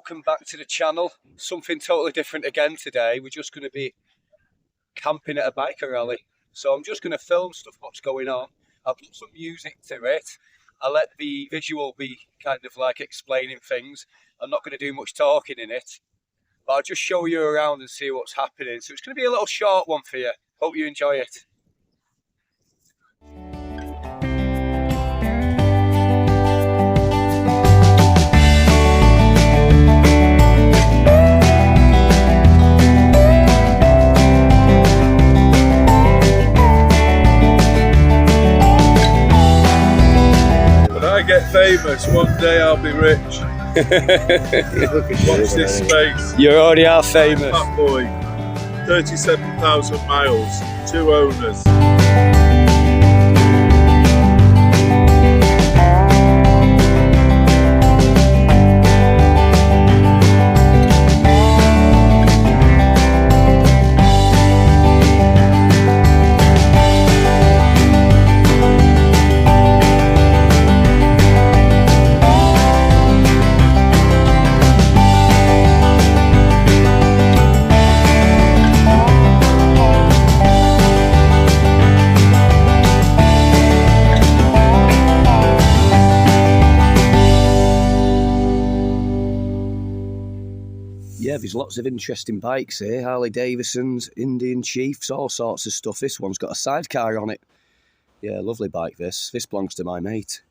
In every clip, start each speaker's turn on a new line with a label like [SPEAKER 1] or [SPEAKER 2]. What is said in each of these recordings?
[SPEAKER 1] welcome back to the channel. Something totally different again today. We're just going to be camping at a biker rally. So I'm just going to film stuff, what's going on. I'll put some music to it. I'll let the visual be kind of like explaining things. I'm not going to do much talking in it, but I'll just show you around and see what's happening. So it's going to be a little short one for you. Hope you enjoy it.
[SPEAKER 2] I get famous, one day I'll be rich. Watch this space.
[SPEAKER 1] You already are famous.
[SPEAKER 2] Fat boy, 37,000 miles, 2 owners.
[SPEAKER 1] Yeah, there's lots of interesting bikes here. Harley Davidsons, Indian Chiefs, all sorts of stuff. This one's got a sidecar on it. Yeah, lovely bike this. This belongs to my mate.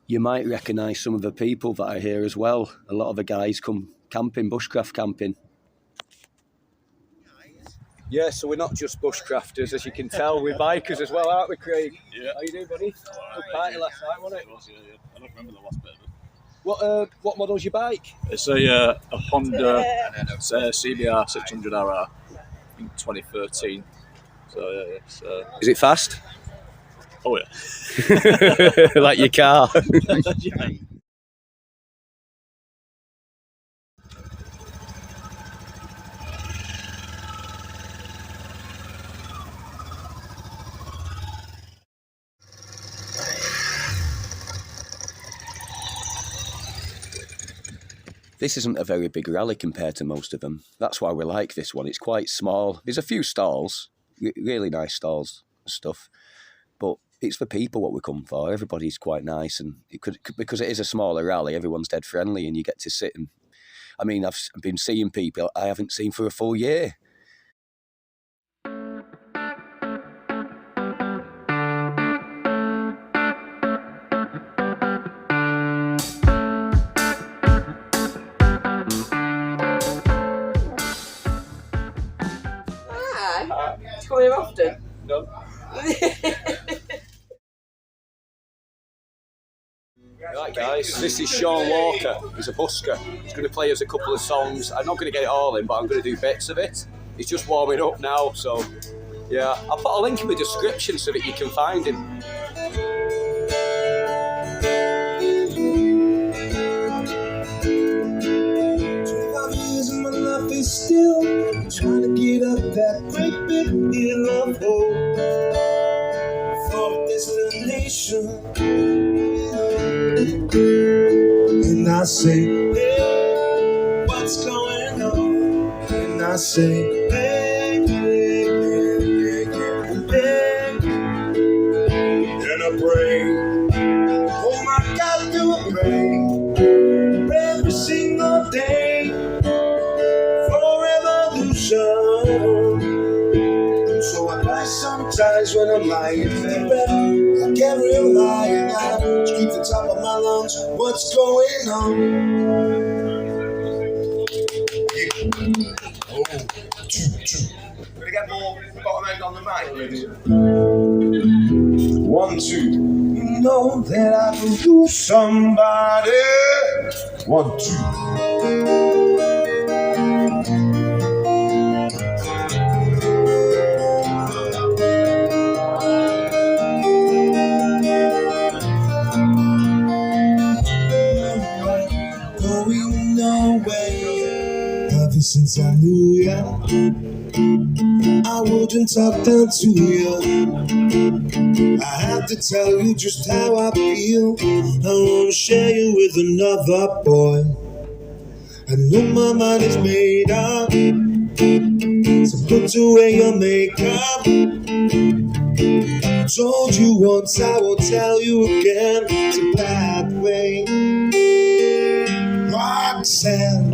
[SPEAKER 1] You might recognise some of the people that are here as well. A lot of the guys come camping, bushcraft camping. Yeah, so we're not just bushcrafters, as you can tell. We're bikers as well, aren't we, Craig?
[SPEAKER 3] Yeah.
[SPEAKER 1] How you doing, buddy? Good party last night, wasn't it?
[SPEAKER 3] It was, yeah. I don't remember the last bit of it.
[SPEAKER 1] What model's your bike?
[SPEAKER 3] It's a Honda CBR 600RR in 2013. So yeah, it's,
[SPEAKER 1] Is it fast?
[SPEAKER 3] oh yeah.
[SPEAKER 1] Like your car? This isn't a very big rally compared to most of them. That's why we like this one. It's quite small. There's a few stalls, really nice stalls and stuff. But it's the people what we come for. Everybody's quite nice, and because it is a smaller rally, everyone's dead friendly, and you get to sit and... I mean, I've been seeing people I haven't seen for a full year.
[SPEAKER 4] Do you come here often?
[SPEAKER 1] No. Right guys, this is Sean Walker. He's a busker. He's going to play us a couple of songs. I'm not going to get it all in, but I'm going to do bits of it. He's just warming up now, so yeah. I'll put a link in the description so that you can find him.
[SPEAKER 5] 25 years and my life is still trying to get up that great big hill of hope for a destination. And I say, hey, what's going on? And I say, hey, hey, hey, hey, hey, hey. And I pray, oh my God, do I pray every single day for evolution. So I cry sometimes when I'm lying in bed. I get real high and I scream the top of my lungs. What's going on? Oh, gonna get more bottom end on the mic, please. 1, 2. You know that I can do somebody. 1, 2. Going nowhere. Ever since I knew ya, I wouldn't talk down to you. I have to tell you just how I feel. I wanna share you with another boy. I know my mind is made up, so put away your makeup. I told you once, I will tell you again. It's a bad way. Roxanne,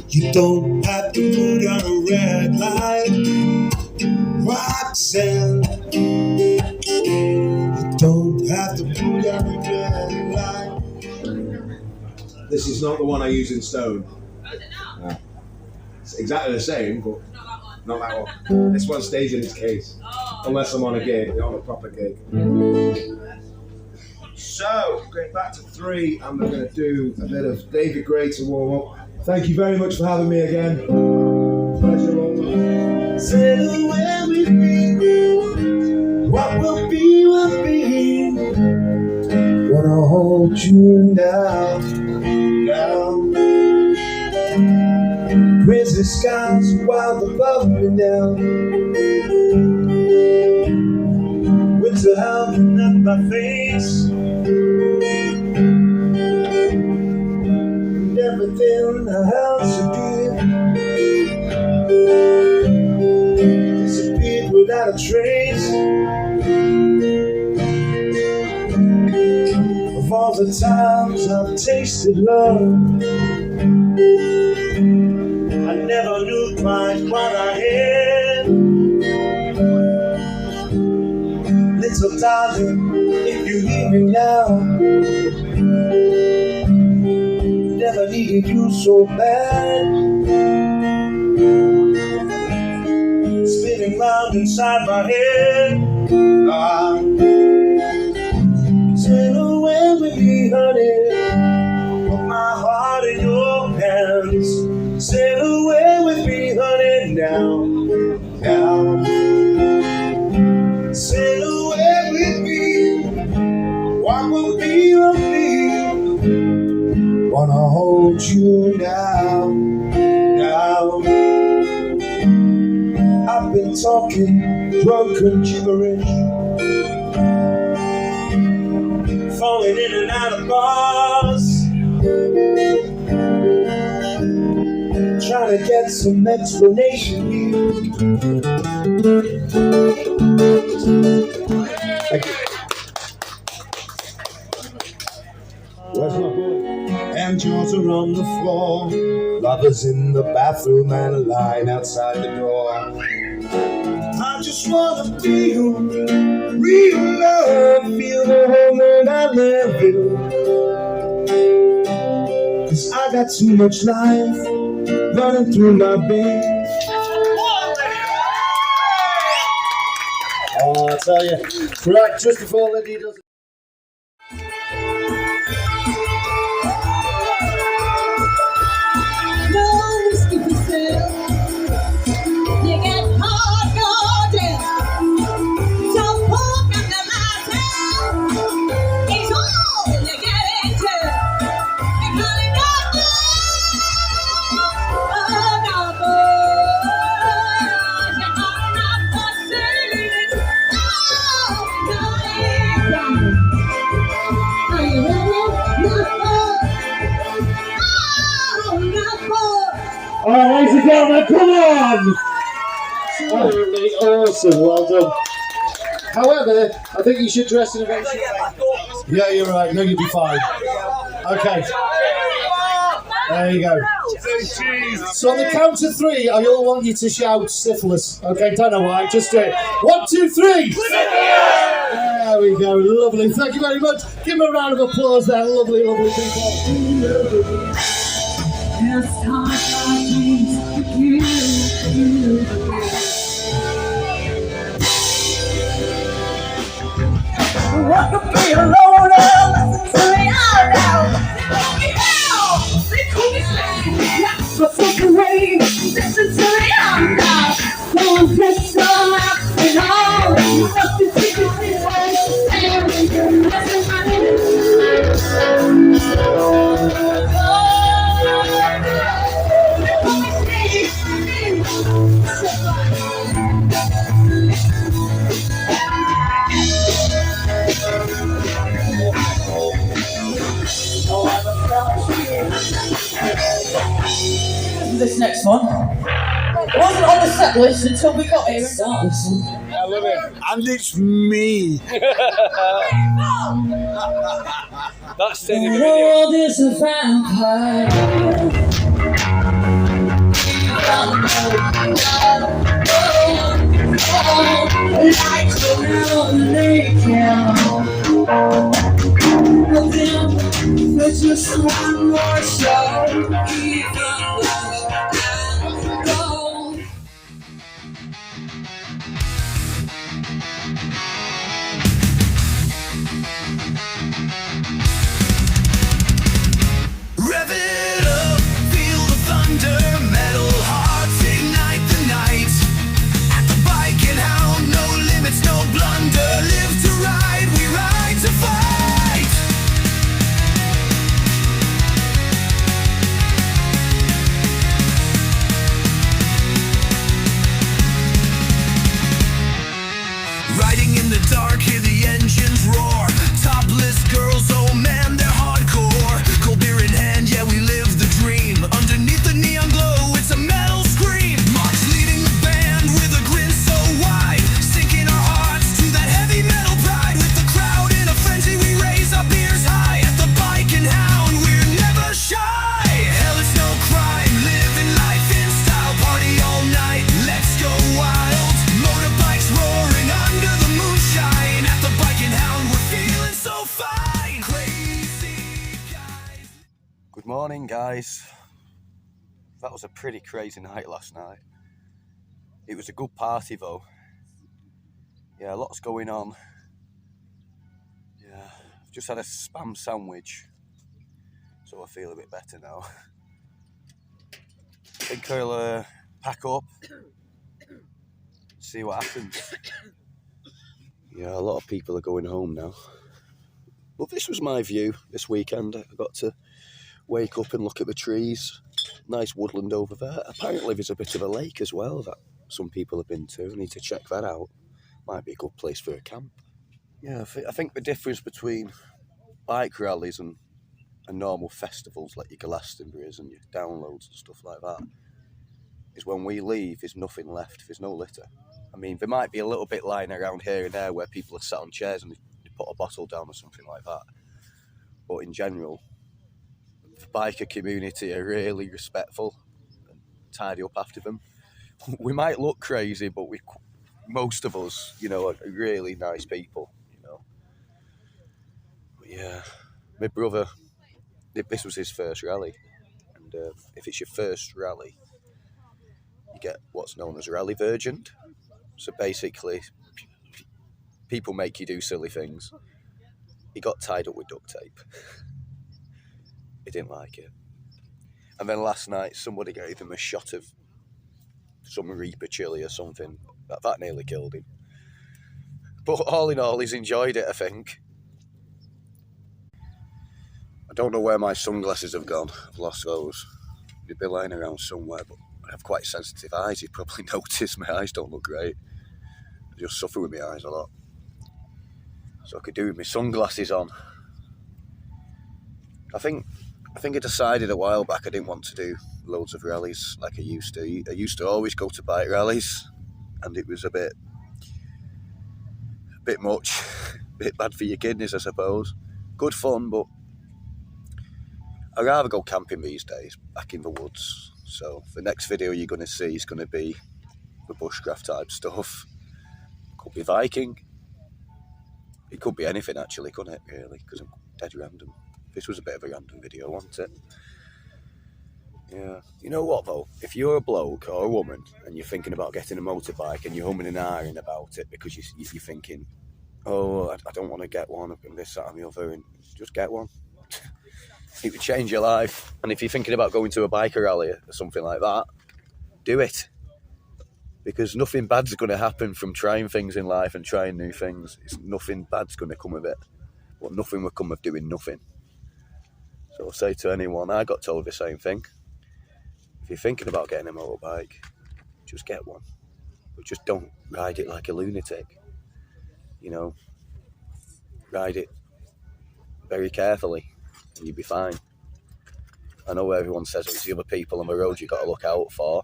[SPEAKER 5] you don't have to put on a red light. Roxanne, you don't have to put on a red light. This is not the one I use in Stone. No. It's exactly the same, but not that one. This one stays in its case, unless I'm on a gig, on a proper gig. So, going back to 3, and we're going to do a bit of David Gray to warm up. Thank you very much for having me again. Pleasure all. Sail away with me. What will be, will be. Wanna hold you down, down. Crazy skies wild above me now. Winter howling at my face. And everything I held so dear disappeared without a trace of all the times I've tasted love. I never knew quite what I had. Little darling, if you hear me now, never needed you so bad. Spinning round inside my head. Sail away with me, honey. Put my heart in your hands. Sail away with me, honey, now, now. Sail away with me. What will be of me? Wanna hold you now, now. I've been talking drunken gibberish, falling in and out of bars, trying to get some explanation here. Thank you. Where's my boy? And yours are on the floor. Lovers in the bathroom and a line outside the door. I just wanna feel real love, feel the home that I live in. 'Cause I got too much life running through my veins. Oh, I tell you, right just before Lindy does it.
[SPEAKER 6] All right, ladies and gentlemen, come on! Absolutely awesome, well done. However, I think you should dress in a very...
[SPEAKER 5] Yeah, you're right. No, you'll be fine. Okay. There you go. So on the count of 3, I all want you to shout syphilis. Okay, don't know why. Just do it. 1, 2, 3. There we go. Lovely. Thank you very much. Give them a round of applause there. Lovely, lovely people.
[SPEAKER 7] What could be alone? Listen to me out now. But take away, listen to me out now. Don't just come out and all. Nothing to do with
[SPEAKER 4] this next one. It wasn't on the set list until we got here and started this one.
[SPEAKER 1] I love it.
[SPEAKER 5] And it's me.
[SPEAKER 1] That's the video.
[SPEAKER 4] world is a vampire. Lights around naked. There's just one more show. Even though I'm gone.
[SPEAKER 5] Rev it up, feel the thunder, metal hearts ignite the night. At the bike and hound, no limits, no blunder. Live to ride, we ride to fight. Riding in the dark, hear the engines roar. Topless girls, oh man, they're hardcore. Cold beer in hand, yeah, we live the dream. Underneath the neon glow, it's a metal scream. Mark's leading the band with a grin so wide, sinking our hearts to that heavy metal pride. With the crowd in a frenzy, we raise our beers high. At the bike and hound, we're never shy. Hell, it's no crime, living life in style. Party all night, let's go wild. Motorbikes roaring under the moonshine. At the bike and hound, we're feeling so fine. Crazy guys.
[SPEAKER 1] Good morning, guys. That was a pretty crazy night last night. It was a good party though. Yeah, lots going on. Yeah, I've just had a spam sandwich, so I feel a bit better now. I think I'll pack up, see what happens. Yeah, a lot of people are going home now. But this was my view this weekend. I got to wake up and look at the trees. Nice woodland over there. Apparently there's a bit of a lake as well that some people have been to. I need to check that out. Might be a good place for a camp. Yeah, I think the difference between bike rallies and normal festivals like your Glastonbury's and your downloads and stuff like that is when we leave, there's nothing left. There's no litter. I mean, there might be a little bit lying around here and there where people are sat on chairs and they put a bottle down or something like that. But in general, the biker community are really respectful and tidy up after them. We might look crazy, but most of us, you know, are really nice people, you know. But yeah, my brother, this was his first rally, and if it's your first rally, you get what's known as rally virgin. So basically, people make you do silly things. He got tied up with duct tape. He didn't like it. And then last night, somebody gave him a shot of some Reaper chili or something. That nearly killed him. But all in all, he's enjoyed it, I think. I don't know where my sunglasses have gone. I've lost those. They'd be lying around somewhere, but I have quite sensitive eyes. You've probably noticed my eyes don't look great. I just suffer with my eyes a lot. So I could do with my sunglasses on. I think I decided a while back I didn't want to do loads of rallies like I used to. I used to always go to bike rallies, and it was a bit much, a bit bad for your kidneys, I suppose. Good fun, but I'd rather go camping these days, back in the woods. So the next video you're going to see is going to be the bushcraft type stuff. Could be Viking. It could be anything actually, couldn't it, really? Because I'm dead random. This was a bit of a random video, wasn't it? Yeah. You know what, though? If you're a bloke or a woman and you're thinking about getting a motorbike and you're humming and ahhing about it because you're thinking, oh, I don't want to get one, and this, that and the other, and just get one. It would change your life. And if you're thinking about going to a biker rally or something like that, do it. Because nothing bad's going to happen from trying things in life and trying new things. Nothing bad's going to come of it. But nothing will come of doing nothing. So I'll say to anyone, I got told the same thing. If you're thinking about getting a motorbike, just get one. But just don't ride it like a lunatic. You know, ride it very carefully and you'll be fine. I know everyone says it's the other people on the road you've got to look out for,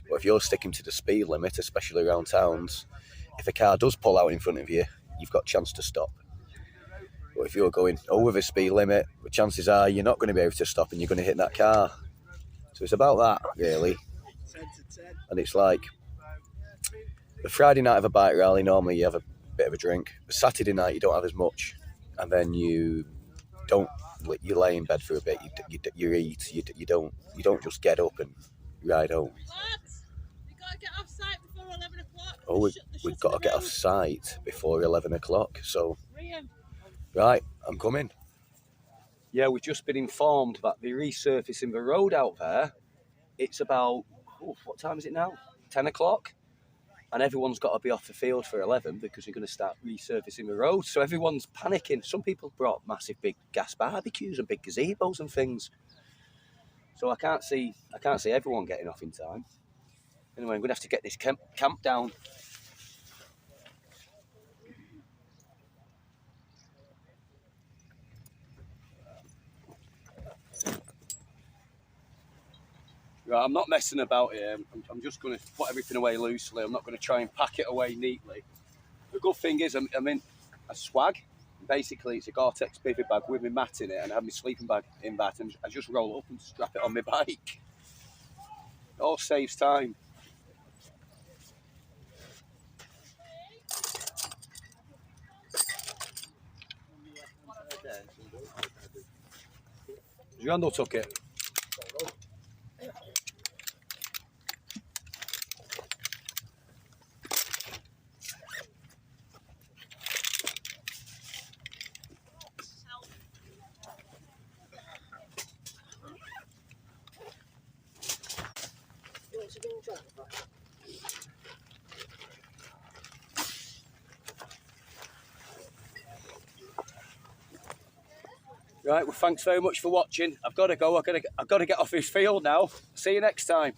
[SPEAKER 1] but if you're sticking to the speed limit, especially around towns, if a car does pull out in front of you, you've got a chance to stop. But if you're going over the speed limit, the chances are you're not going to be able to stop and you're going to hit that car. So it's about that, really. And it's like, the Friday night of a bike rally, normally you have a bit of a drink. The Saturday night, you don't have as much. And then you lay in bed for a bit, you eat, you don't just get up and ride home.
[SPEAKER 8] Lads, we got to get off site before 11 o'clock.
[SPEAKER 1] Oh, we've got to get off site before 11 o'clock, so... Right, I'm coming. Yeah, we've just been informed that they're resurfacing the road out there. It's about, what time is it now? 10 o'clock? And everyone's got to be off the field for 11 because they're going to start resurfacing the road. So everyone's panicking. Some people brought massive big gas barbecues and big gazebos and things. So I can't see everyone getting off in time. Anyway, I'm going to have to get this camp down. Right, I'm not messing about here. I'm just going to put everything away loosely. I'm not going to try and pack it away neatly. The good thing is I'm in a swag. Basically, it's a Gore-Tex bivy bag with my mat in it, and I have my sleeping bag in that, and I just roll up and strap it on my bike. It all saves time. Your handle took it. Right, well, thanks very much for watching. I've got to go. I've got to get off this field now. See you next time.